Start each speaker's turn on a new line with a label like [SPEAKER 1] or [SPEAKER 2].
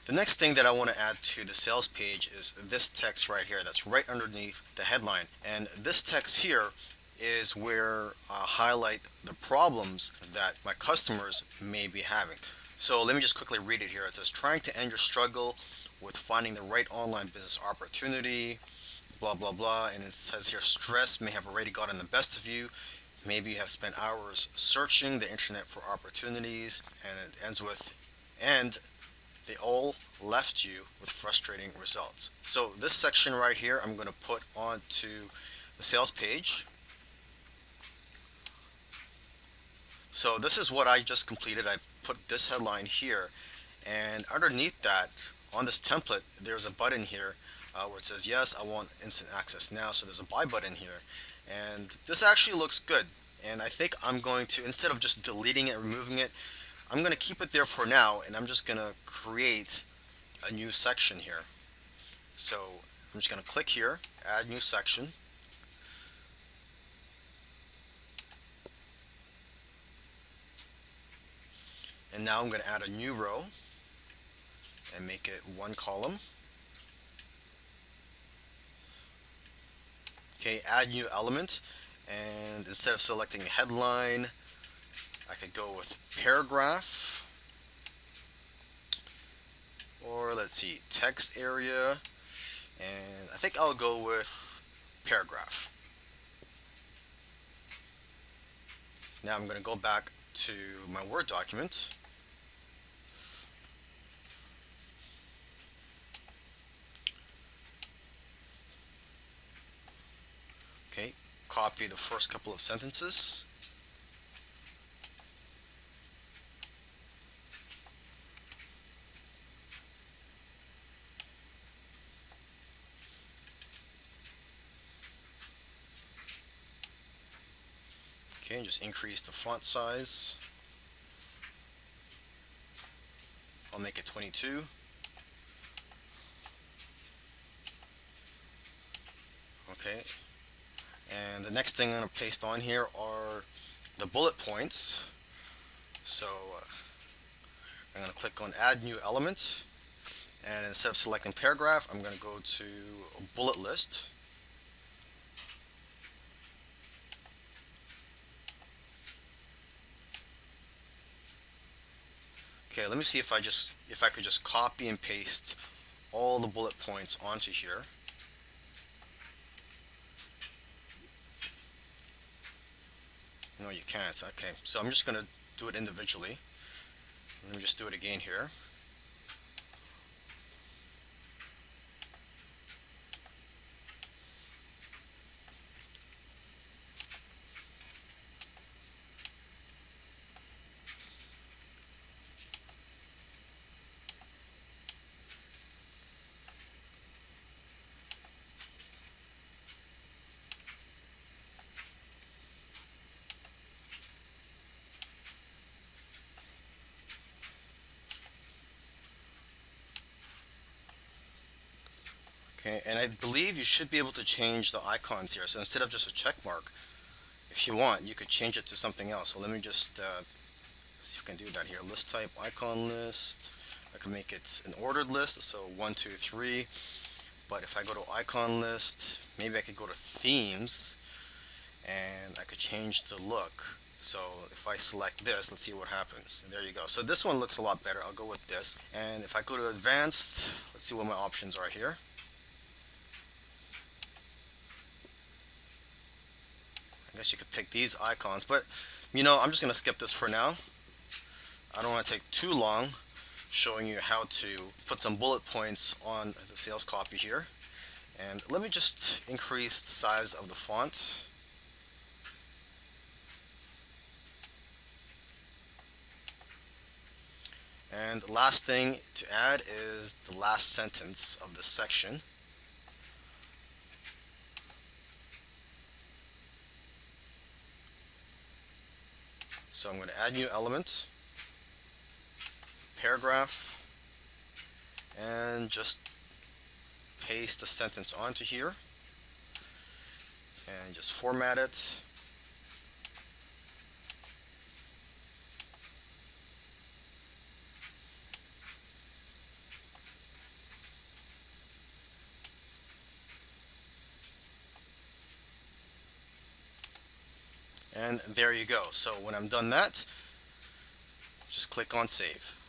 [SPEAKER 1] The next thing that I want to add to the sales page is this text right here that's right underneath the headline. And this text here is where I highlight the problems that my customers may be having. So let me just quickly read it here. It says, trying to end your struggle with finding the right online business opportunity, blah, blah, blah. And it says here, stress may have already gotten the best of you. Maybe you have spent hours searching the internet for opportunities. And it ends with, and they all left you with frustrating results. So this section right here, I'm going to put onto the sales page. So this is what I just completed. I've put this headline here, and underneath that, on this template, there's a button here where it says, yes, I want instant access now. So there's a buy button here, and this actually looks good. And I think I'm going to, instead of just deleting it, removing it, I'm going to keep it there for now, and I'm just going to create a new section here. So I'm just going to click here, add new section. And now I'm going to add a new row and make it one column. Okay, add new element. And instead of selecting headline, I could go with paragraph. Or let's see, text area. And I think I'll go with paragraph. Now I'm going to go back to my Word document. Okay, copy the first couple of sentences. Okay, and just increase the font size. I'll make it 22. Okay, and the next thing I'm going to paste on here are the bullet points. So I'm going to click on add new element, and instead of selecting paragraph, I'm going to go to a bullet list. Okay, let me see if I could just copy and paste all the bullet points onto here. No, you can't. Okay, so I'm just going to do it individually. Let me just do it again here. Okay, and I believe you should be able to change the icons here. So instead of just a check mark, if you want, you could change it to something else. So let me just see if I can do that here. List type, icon list. I can make it an ordered list, so 1, 2, 3. But if I go to icon list, maybe I could go to themes, and I could change the look. So if I select this, let's see what happens. There you go. So this one looks a lot better. I'll go with this. And if I go to advanced, let's see what my options are here. I guess you could pick these icons, but I'm just going to skip this for now. I don't want to take too long showing you how to put some bullet points on the sales copy here. And let me just increase the size of the font. And the last thing to add is the last sentence of this section. So I'm going to add new element, paragraph, and just paste the sentence onto here and just format it. And there you go. So when I'm done that, just click on save.